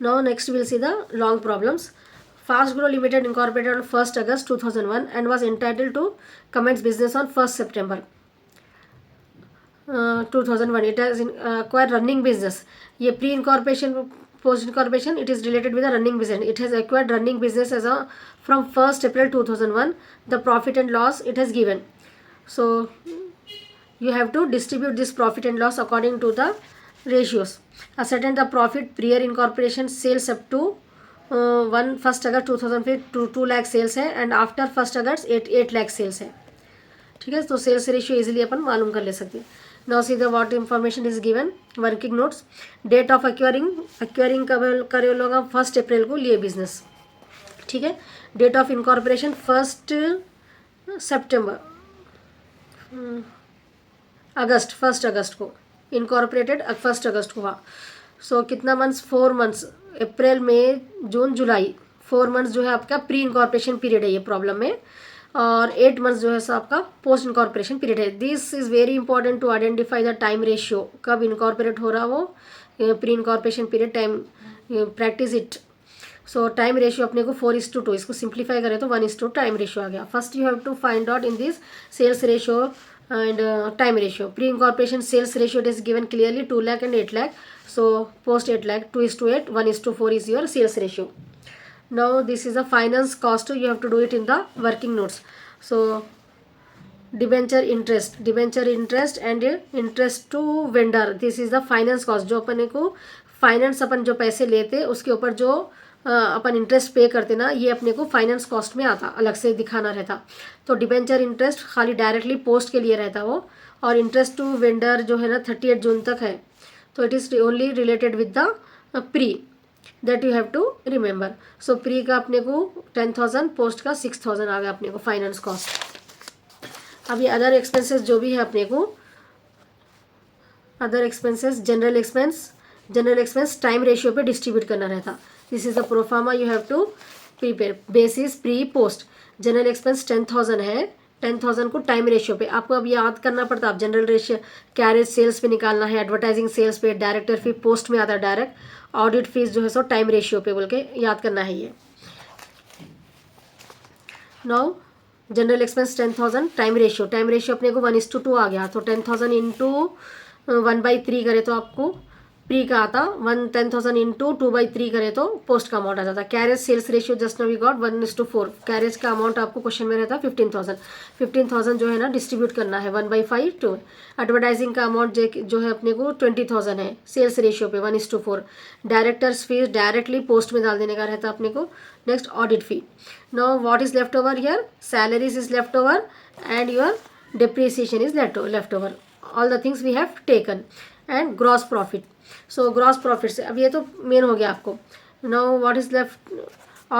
Now next we'll see the long problems. Fastgrow Limited incorporated on 1st August 2001 and was entitled to commence business on 1st September 2001. It has acquired running business. ये pre incorporation, post incorporation, it is related with the running business. It has acquired running business as a from 1st April 2001. The profit and loss it has given. So you have to distribute this profit and loss according to the ratios. Ascertain the profit prior incorporation sales up to 1st August 2005 to 2 lakh sales है and after 1st August 8 lakh sales है. ठीक है, तो sales ratio easily अपन मालूम कर ले सकते हैं. Now see the what information is given. Working notes. Date of acquiring कब करे लोग 1st अप्रैल को लिए बिजनेस. ठीक है. डेट ऑफ इनकॉर्पोरेशन 1st सितंबर अगस्त 1st अगस्त को इनकॉर्पोरेटेड 1st अगस्त को हुआ. सो कितना मंथ्स 4 मंथ्स अप्रैल मई जून जुलाई 4 मंथ्स जो है आपका प्री इनकॉर्पोरेशन पीरियड है ये प्रॉब्लम में और 8 मंथ्स जो है सो आपका पोस्ट इनकॉर्पोरेशन पीरियड है. This is very important to identify the time ratio कब इनकॉर्पोरेट हो रहा वो pre incorporation period time practice it. So time ratio अपने को 4:2 इसको सिंप्लीफाई करें तो 1:2 टाइम रेशियो आ गया. First you have to find out in this sales ratio and time ratio. Pre-incorporation sales ratio it is given clearly 2 lakh and 8 lakh. So post 8 lakh 2:8 1:4 is your sales ratio. Now this is a finance cost. You have to do it in the working notes. So debenture interest and interest to vendor. This is the finance cost. जो अपने को finance अपन जो पैसे लेते उसके ऊपर जो अपन interest पे करते ना ये अपने को फाइनेंस कॉस्ट में आता अलग से दिखाना रहता. तो डिबेंचर इंटरेस्ट खाली डायरेक्टली पोस्ट के लिए रहता वो और इंटरेस्ट टू वेंडर जो है ना 30 जून तक है. तो it is only related with the pre that you have to remember. So pre का अपने को 10,000 पोस्ट का 6,000 आ गया अपने को फाइनेंस कॉस्ट. अभी अदर एक्सपेंसेस जो भी है अपने को other expenses general expense time ratio पे डिस्ट्रीब्यूट करना रहता. This is the proforma you have to prepare basis pre post. General expense 10,000 है. 10,000 को टाइम रेशियो पे आपको अब याद करना पड़ता. आप जनरल रेशियो कैरेज सेल्स पे निकालना है, एडवर्टाइजिंग सेल्स पे, डायरेक्टर फी पोस्ट में आता है डायरेक्ट, ऑडिट फीस जो है सो टाइम रेशियो पे बोल के याद करना है ये. Now general expense 10,000 time ratio अपने को 1:2 आ गया. तो 10,000 इंटू 1/3 करे तो आपको प्री का आता 10,000 इंटू 2/3 करे तो पोस्ट का अमाउंट आ जाता. Carriage sales ratio just now we got 1:4. Carriage का अमाउंट आपको क्वेश्चन में रहता 15,000 जो है ना डिस्ट्रीब्यूट करना है 1/5 टू. एडवर्टाइजिंग का अमाउंट जो है अपने को 20,000 है सेल्स रेशियो पे 1:4. डायरेक्टर्स फीस डायरेक्टली पोस्ट में डाल देने का रहता अपने को. Next audit fee. Now what is left over here. Salaries is left over and your depreciation is left over. All the things we have taken and gross profit. So gross profit से अब ये तो main हो गया आपको. Now what is left.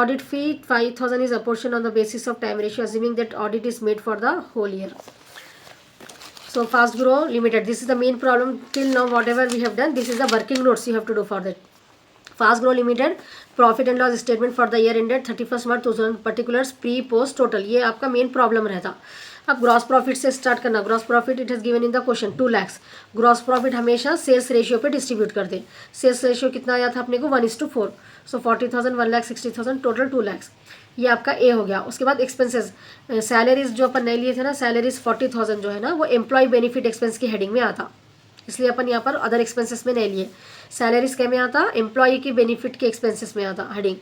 Audit fee 5,000 is apportioned on the basis of time ratio assuming that audit is made for the whole year. So Fastgrow Limited, this is the main problem till now. Whatever we have done, this is the working notes you have to do for that. Fastgrow Limited profit and loss statement for the year ended 31 March 2000 particulars pre post total ये आपका main problem रहता. अब gross profit से start करना. Gross profit it has given in the question 2 lakhs. Gross profit हमेशा sales ratio पे distribute कर दे. Sales ratio कितना आया था अपने को 1:4. सो 40,000 1,60,000 टोटल 2 lakhs. ये आपका ए हो गया. उसके बाद एक्सपेंसेस सैलरीज जो अपन नए लिए थे ना सैलरीज 40,000 जो है ना वो एम्प्लॉय बेनिफिट एक्सपेंस की हेडिंग में आता. इसलिए अपन यहाँ पर अदर एक्सपेंसेस में नहीं लिए. सैलरीज क्या में आता एम्प्लॉय की बेनिफिट के एक्सपेंसेस में आता हेडिंग.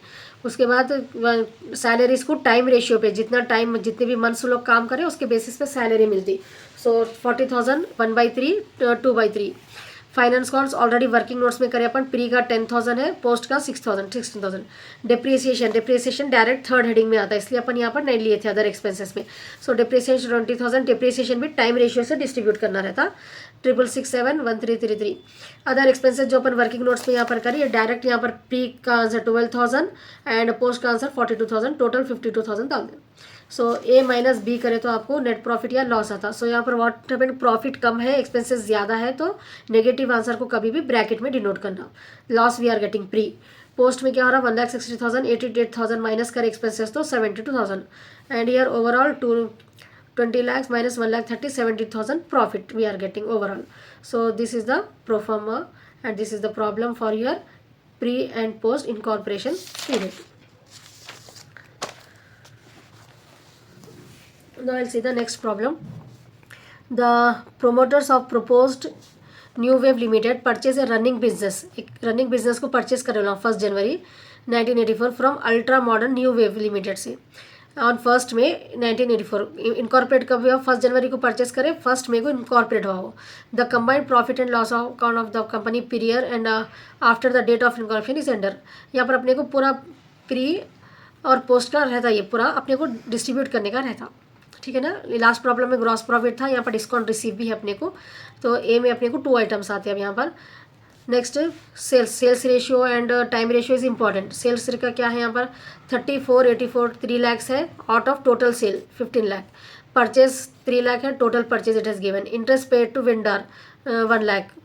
उसके बाद सैलरीज को टाइम रेशियो पे जितने भी मंथ्स लोग काम करें उसके बेसिस पे सैलरी मिलती. सो 40,000 1/3 2/3. Finance cost already working notes में करे अपन. प्री का 10,000 है पोस्ट का 16,000. डिप्रिसिएशन डायरेक्ट थर्ड हेडिंग में आता है इसलिए अपन यहाँ पर नहीं लिए थे अदर एक्सपेंसेस में. सो डिप्रिसिएशन 20,000. डिप्रिसिएशन भी टाइम रेशियो से डिस्ट्रीब्यूट करना रहता 667 1333. अदर एक्सपेंसेस जो अपन वर्किंग नोट्स में यहाँ पर करें डायरेक्ट यहाँ पर प्री का आंसर 12,000 एंड पोस्ट का आंसर 42,000 टोटल 52,000 डाल दें. सो ए माइनस बी करे तो आपको नेट प्रॉफिट या लॉस आता. सो यहाँ पर व्हाट हैपेंड प्रॉफिट कम है एक्सपेंसेस ज़्यादा है तो नेगेटिव आंसर को कभी भी ब्रैकेट में डिनोट करना. Loss we are getting pre. Post में क्या हो रहा 1,60,000 88,000 माइनस कर एक्सपेंसेस तो 72,000 and year overall 20 lakhs minus 1,30,000 70,000 profit we are getting overall. So this is the pro forma and this is the problem for your pre and post incorporation period. Now I'll see the next problem. The promoters of proposed new wave limited purchase a running business, एक running business को purchase कर रहे हो 1 जनवरी 1984 from ultra modern new wave limited से on 1 May 1984. Incorporate कब हुआ? 1 जनवरी को purchase करे, 1 मई को इनकॉर्पोरेट हुआ हो. The combined profit and loss account of the company prior and after the date of incorporation is under. यहाँ पर अपने को पूरा प्री और पोस्ट का रहता, ये पूरा अपने को डिस्ट्रीब्यूट करने का रहता. ठीक है ना. लास्ट प्रॉब्लम में ग्रॉस प्रॉफिट था, यहाँ पर डिस्काउंट रिसीव भी है अपने को. तो ए में अपने को 2 आइटम्स आते हैं अब यहाँ पर. Next sales ratio and time ratio is important. Sales का क्या है यहाँ पर 3484 3 lakhs है out of total sale 15 lakh. Purchase 3 lakh है, total purchase it is given. Interest paid to vendor 1 lakh.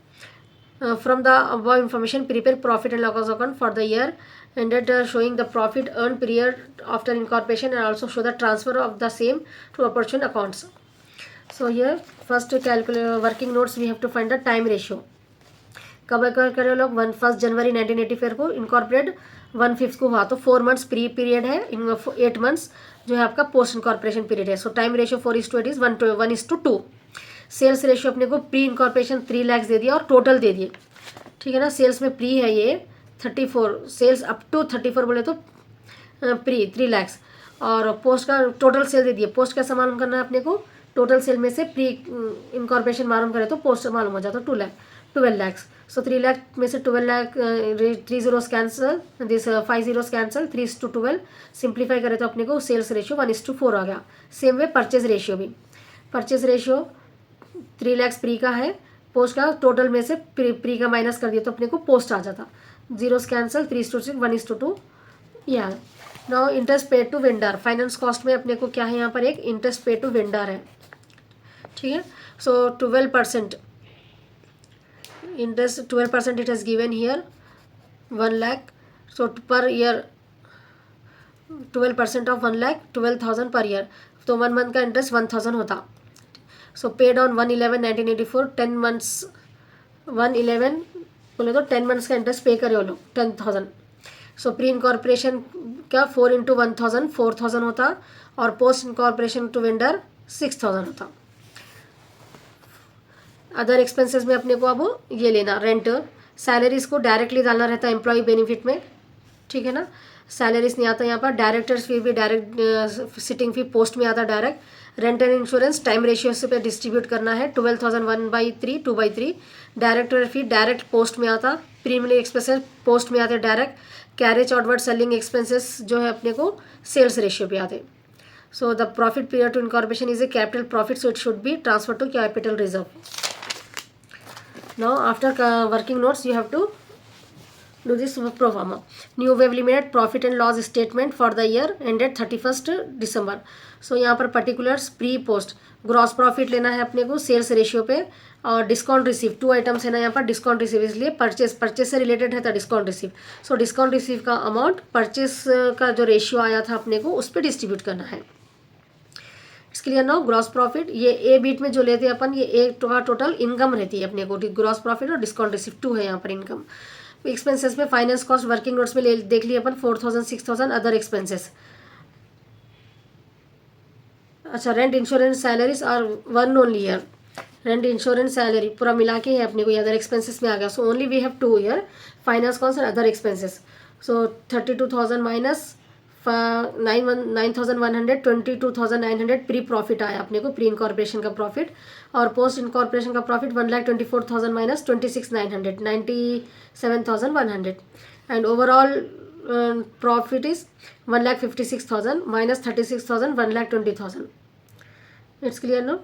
From the above information prepare profit and loss account for the year ended showing the profit earned period after incorporation and also show the transfer of the same to opportune accounts. So here first working notes we have to find the time ratio. कब करें लोग 1 जनवरी 1984 को incorporate 1/5 को हुआ, तो 4 months pre period है, 8 months जो है आपका पोस्ट इनकॉर्पोरेशन पीरियड है. So time ratio 4:8 is 1:2. Sales ratio अपने को प्री इनकॉर्पोरेशन 3 lakhs दे दिया और टोटल दे दिए. ठीक है ना. सेल्स में प्री है ये 34, सेल्स अप टू 34 बोले तो प्री 3 lakhs और पोस्ट का टोटल सेल दे दिए. पोस्ट कैसा मालूम करना है अपने को? टोटल सेल में से प्री इनकॉर्पोरेशन मालूम करे तो पोस्ट मालूम हो जाता है 12 lakhs. सो 3 lakh में से 12 lakh 3 zeros cancel, this 5 zeros cancel, 3:12 simplify करें तो अपने को सेल्स रेशियो 1:4 आ गया. सेम वे परचेज रेशियो भी. परचेज रेशियो 3 lakhs प्री का है, पोस्ट का टोटल में से प्री का माइनस कर दिया तो अपने को पोस्ट आ जाता. Zeros cancel, 3:6 1:2. या now interest paid to vendor. Finance cost में अपने को क्या है यहाँ पर एक इंटरेस्ट पेड टू वेंडर है. ठीक है. सो 12% interest 12% it has given here 1 lakh. so per year 12% of 1 lakh 12,000 per year. तो 1 month का इंटरेस्ट 1,000 होता. सो पेड ऑन 1/11/1984 10 months 1/11 बोले तो 10 months का इंटरेस्ट पे करे वो लोग 10,000. सो प्री इनकॉर्पोरेशन का 4 into 1,000 4,000 होता और पोस्ट इनकॉर्पोरेशन टू वेंडर 6,000 होता. अदर एक्सपेंसेस में अपने को अब ये लेना रेंट. सैलरीज को डायरेक्टली डालना रहता है एम्प्लॉय बेनिफिट में. ठीक है ना. सैलरीज नहीं आता यहाँ पर. डायरेक्टर्स फी भी डायरेक्ट सिटिंग फी पोस्ट में आता direct. Rent and insurance time ratio से पे डिस्ट्रीब्यूट करना है 12,000 1/3 2/3. डायरेक्टर फी डायरेक्ट पोस्ट में आता. प्रीमियरी एक्सपेंसेस पोस्ट में आते direct. Carriage outward selling expenses जो है अपने को सेल्स रेशियो पे आते. So the profit period to incorporation is a capital profit, so it should be transfer to capital reserve. Now after working notes you have to do this pro forma. New Wave Limited profit and loss statement for the year ended 31st December. So यहाँ पर particulars pre post. Gross profit लेना है अपने को sales ratio पे और discount receive 2 items है ना यहाँ पर. डिस्काउंट रिसीव इसलिए परचेज से रिलेटेड है था discount receive. So discount receive का अमाउंट परचेज का जो रेशियो आया था अपने को उस पर डिस्ट्रीब्यूट करना है. इसके लिए नो ग्रॉस प्रॉफिट ये ए बीट में जो लेते हैं अपन ये ए का टोटल इनकम रहती है अपने को. ग्रॉस प्रॉफिट और डिस्काउंट रिसीव 2 है यहाँ पर इनकम. एक्सपेंसेस में फाइनेंस कॉस्ट वर्किंग नोट्स में देख लिए अपन 4,000 6,000 अदर एक्सपेंसेस. अच्छा रेंट इंश्योरेंस सैलरीज और 1 only year. Rent insurance salary पूरा मिला के है अपने को ये अदर एक्सपेंसेस में आ गया. So only we have 2 year finance cost और other expenses. So 32,000 minus 9,100 22,900 pre profit आया अपने को प्री इनकॉर्पोरेशन का प्रॉफिट. और पोस्ट इनकॉर्पोरेशन का profit 1,24,000 minus 26,900 97,100. And overall profit is 1,56,000 minus 36,000 1,20,000. It's clear no.